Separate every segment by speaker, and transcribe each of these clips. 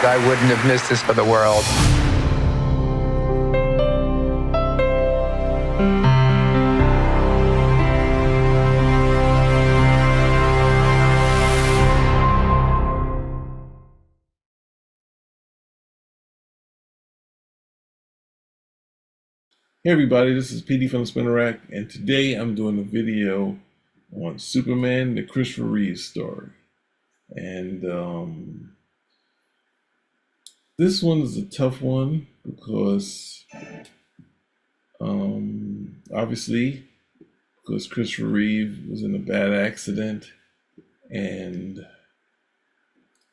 Speaker 1: I wouldn't have missed this for the world.
Speaker 2: Hey everybody, this is PD from the Spinner Rack, and today I'm doing a video on Superman, the Christopher Reeve story. And this one is a tough one because obviously because Christopher Reeve was in a bad accident, and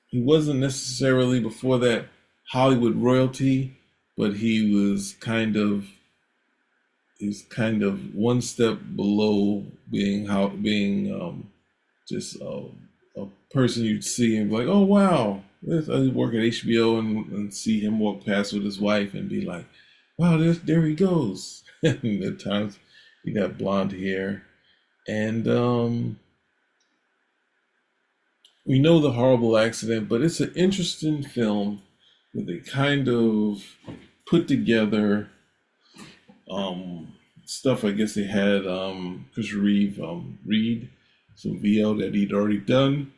Speaker 2: he wasn't necessarily before that Hollywood royalty, but he's kind of one step below being just a person you'd see and be like, oh wow, I work at HBO and see him walk past with his wife and be like, wow, there he goes. And at times he got blonde hair, and we know the horrible accident, but it's an interesting film that they kind of put together. Stuff I guess they had Chris Reeve read some VO that he'd already done,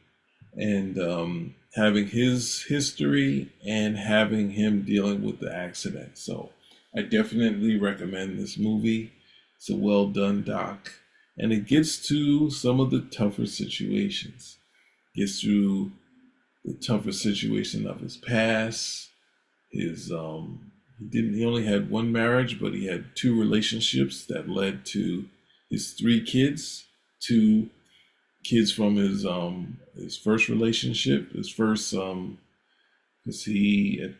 Speaker 2: and having his history and having him dealing with the accident. So I definitely recommend this movie. It's a well done doc, and it gets to some of the tougher situations. Gets through the tougher situation of his past, his he only had one marriage, but he had two relationships that led to his three kids. Two kids from his first relationship, because he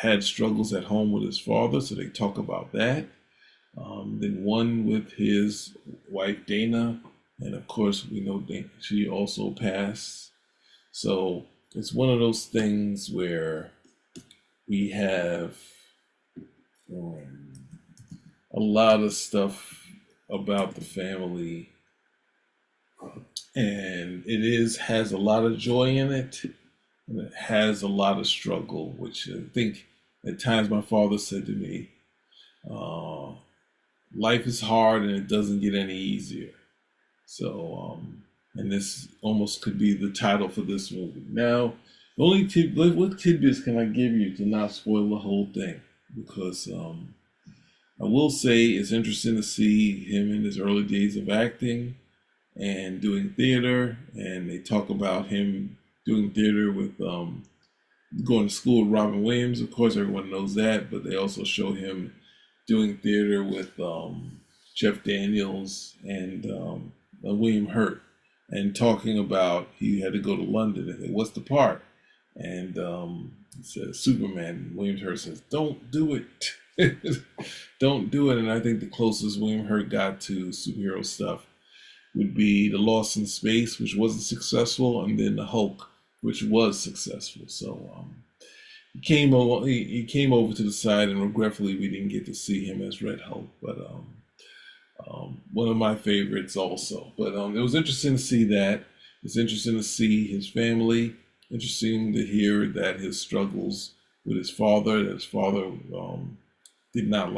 Speaker 2: had struggles at home with his father, so they talk about that. Then one with his wife Dana, and of course we know she also passed. So it's one of those things where we have a lot of stuff about the family, and has a lot of joy in it, and it has a lot of struggle, which I think at times my father said to me, life is hard and it doesn't get any easier. So and this almost could be the title for this movie. Now, what tidbits can I give you to not spoil the whole thing? Because I will say it's interesting to see him in his early days of acting and doing theater, and they talk about him doing theater with going to school with Robin Williams. Of course, everyone knows that, but they also show him doing theater with Jeff Daniels and William Hurt, and talking about he had to go to London. And what's the part? And he says Superman. William Hurt says, "Don't do it, don't do it." And I think the closest William Hurt got to superhero stuff would be the Lost in Space, which wasn't successful, and then the Hulk, which was successful. So he came over to the side, and regretfully we didn't get to see him as Red Hulk, but one of my favorites also. But it was interesting to see that. It's interesting to see his family. Interesting to hear that his struggles with his father, did not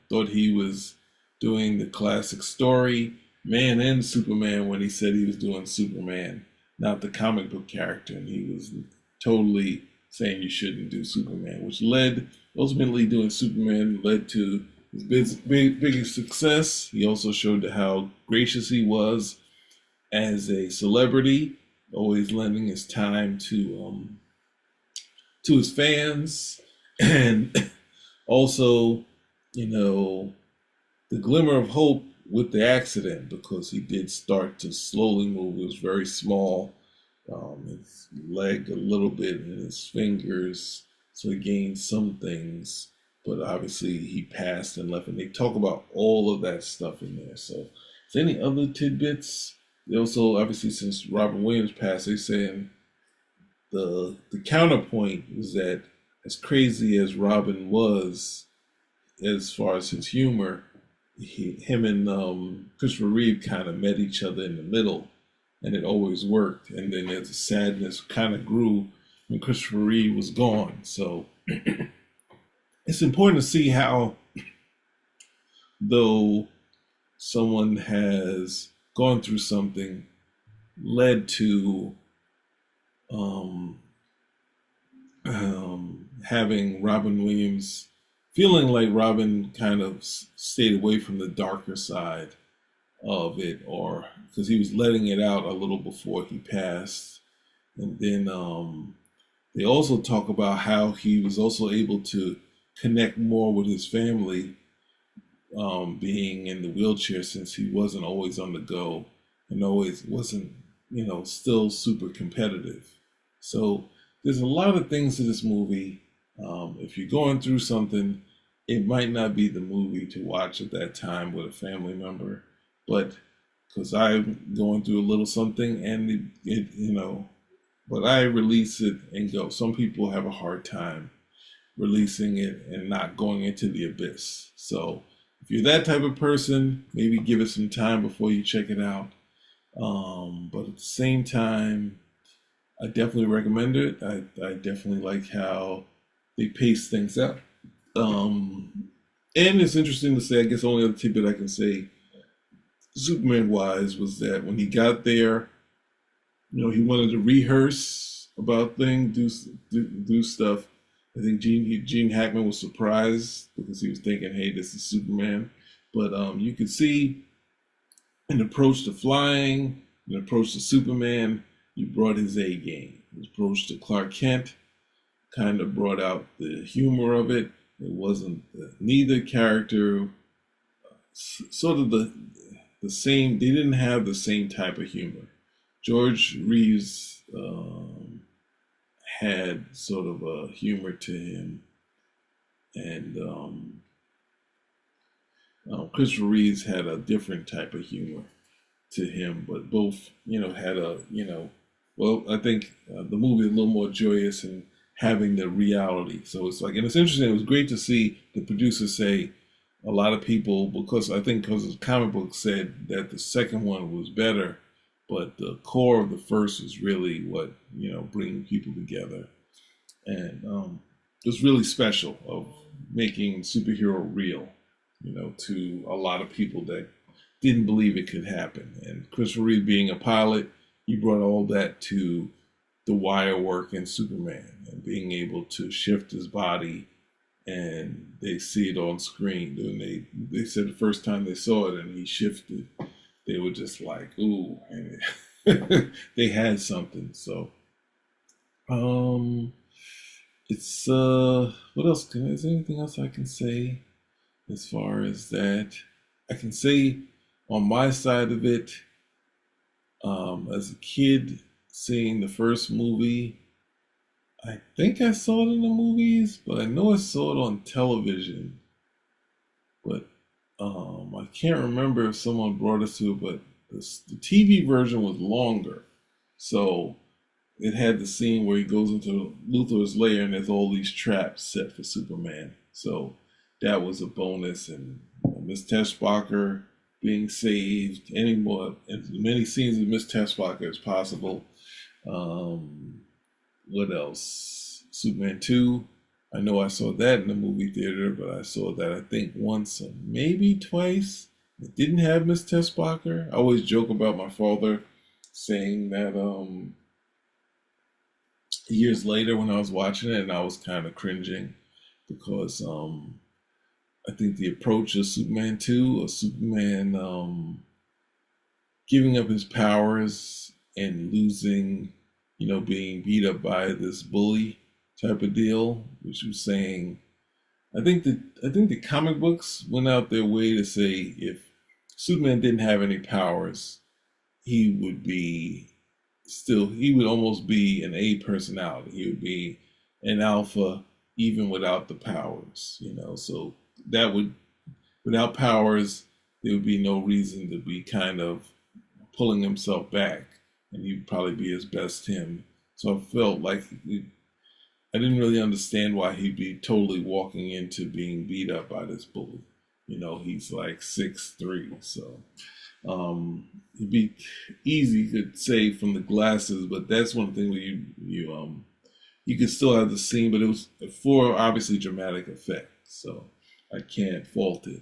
Speaker 2: thought he was doing the classic story, Man and Superman, when he said he was doing Superman, not the comic book character. And he was totally saying you shouldn't do Superman, which ultimately doing Superman led to his biggest success. He also showed how gracious he was as a celebrity, always lending his time to his fans, and also, the glimmer of hope with the accident, because he did start to slowly move. It was very small, his leg a little bit and his fingers, so he gained some things, but obviously he passed and left, and they talk about all of that stuff in there. So, is there any other tidbits? They also, obviously, since Robin Williams passed, they're saying the counterpoint is that as crazy as Robin was, as far as his humor, him and Christopher Reeve kind of met each other in the middle, and it always worked. And then as the sadness kind of grew, when Christopher Reeve was gone. So it's important to see how, though someone has gone through something, led to um, having Robin Williams feeling like Robin kind of stayed away from the darker side of it, or because he was letting it out a little before he passed. And then they also talk about how he was also able to connect more with his family, being in the wheelchair, since he wasn't always on the go and always wasn't, still super competitive. So there's a lot of things to this movie. If you're going through something, it might not be the movie to watch at that time with a family member, but because I'm going through a little something, and but I release it and go. Some people have a hard time releasing it and not going into the abyss. So if you're that type of person, maybe give it some time before you check it out. But at the same time, I definitely recommend it. I definitely like how they pace things out. And it's interesting to say, I guess the only other tidbit I can say, Superman wise, was that when he got there, he wanted to rehearse about things, do stuff. I think Gene Hackman was surprised because he was thinking, "Hey, this is Superman," but you could see an approach to flying, an approach to Superman. He brought his A game. His approach to Clark Kent kind of brought out the humor of it. It wasn't neither character sort of the same. They didn't have the same type of humor. George Reeves had sort of a humor to him, and Christopher Reeves had a different type of humor to him. But both, had well, I think the movie is a little more joyous and having the reality. So it's like, and it's interesting. It was great to see the producer say a lot of people, because the comic book said that the second one was better, but the core of the first is really what, bringing people together. And it's really special of making superhero real, to a lot of people that didn't believe it could happen. And Christopher Reeve being a pilot, he brought all that to the wire work in Superman, and being able to shift his body, and they see it on screen. And they said the first time they saw it and he shifted, they were just like, ooh, and they had something. So it's what else is there anything else I can say as far as that? I can say on my side of it, as a kid seeing the first movie, I think I saw it in the movies, but I know I saw it on television. But I can't remember if someone brought us to it, but the TV version was longer. So it had the scene where he goes into Luthor's lair and there's all these traps set for Superman. So that was a bonus. And Miss Teschmacher being saved, as many scenes of Miss Teschmacher as possible. What else? Superman 2. I know I saw that in the movie theater, but I saw that I think once or maybe twice. It didn't have Miss Teschmacher. I always joke about my father saying that years later when I was watching it, and I was kind of cringing because I think the approach of Superman 2, or Superman giving up his powers and losing, being beat up by this bully type of deal, which was saying, I think the comic books went out their way to say if Superman didn't have any powers, he would almost be an A personality. He would be an alpha even without the powers, So without powers, there would be no reason to be kind of pulling himself back, and he'd probably be his best him. So I felt like I didn't really understand why he'd be totally walking into being beat up by this bully. He's like 6'3", so it'd be easy to say from the glasses, but that's one thing where you you could still have the scene, but it was for obviously dramatic effect. So I can't fault it.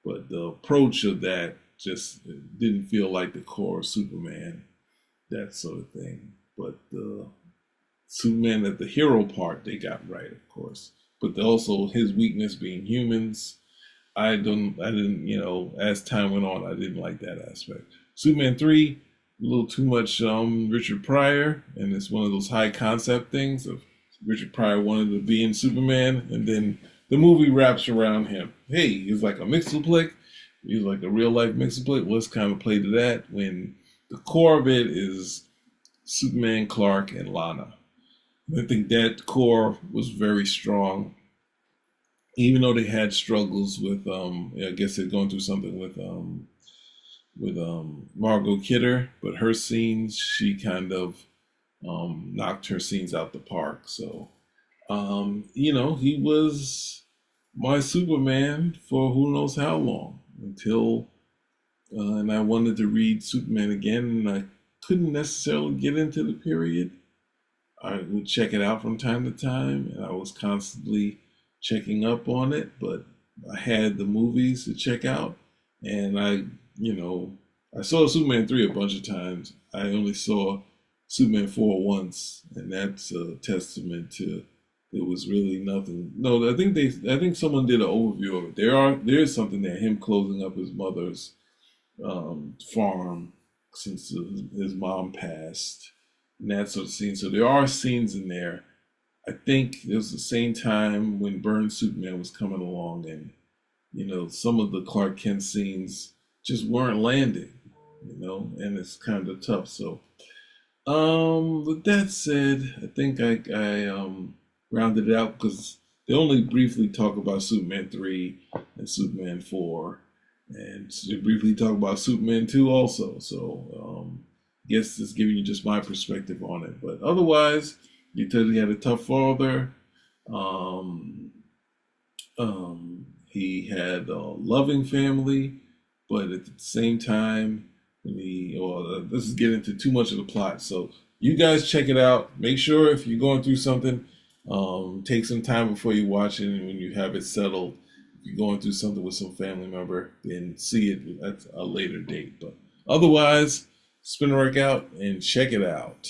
Speaker 2: But the approach of that just didn't feel like the core of Superman, that sort of thing. But the Superman at the hero part they got right, of course. But also his weakness being humans, I didn't, as time went on, I didn't like that aspect. Superman 3, a little too much Richard Pryor, and it's one of those high concept things of Richard Pryor wanted to be in Superman, and then the movie wraps around him. Hey, he's like a mixoplex. He's like a real life mixoplex. Let's kind of play to that when the core of it is Superman, Clark, and Lana. I think that core was very strong, even though they had struggles with I guess they're going through something with Margot Kidder, but her scenes, she kind of knocked her scenes out the park. So he was my Superman for who knows how long until and I wanted to read Superman again, and I couldn't necessarily get into the period. I would check it out from time to time, and I was constantly checking up on it, but I had the movies to check out, and I saw Superman 3 a bunch of times. I only saw Superman 4 once, and that's a testament to it was really nothing. No, I think someone did an overview of it. There is something there, him closing up his mother's farm since his mom passed, and that sort of scene. So there are scenes in there. I think it was the same time when Burns Superman was coming along, and some of the Clark Kent scenes just weren't landing, and it's kind of tough. So, with that said, I think I rounded it out because they only briefly talk about Superman 3 and Superman 4, and they briefly talk about Superman 2 also. So, guess it's giving you just my perspective on it. But otherwise, because he had a tough father, he had a loving family, but at the same time, this is getting into too much of the plot. So you guys check it out. Make sure if you're going through something, take some time before you watch it, and when you have it settled, if you're going through something with some family member, then see it at a later date. But otherwise, spin a workout and check it out.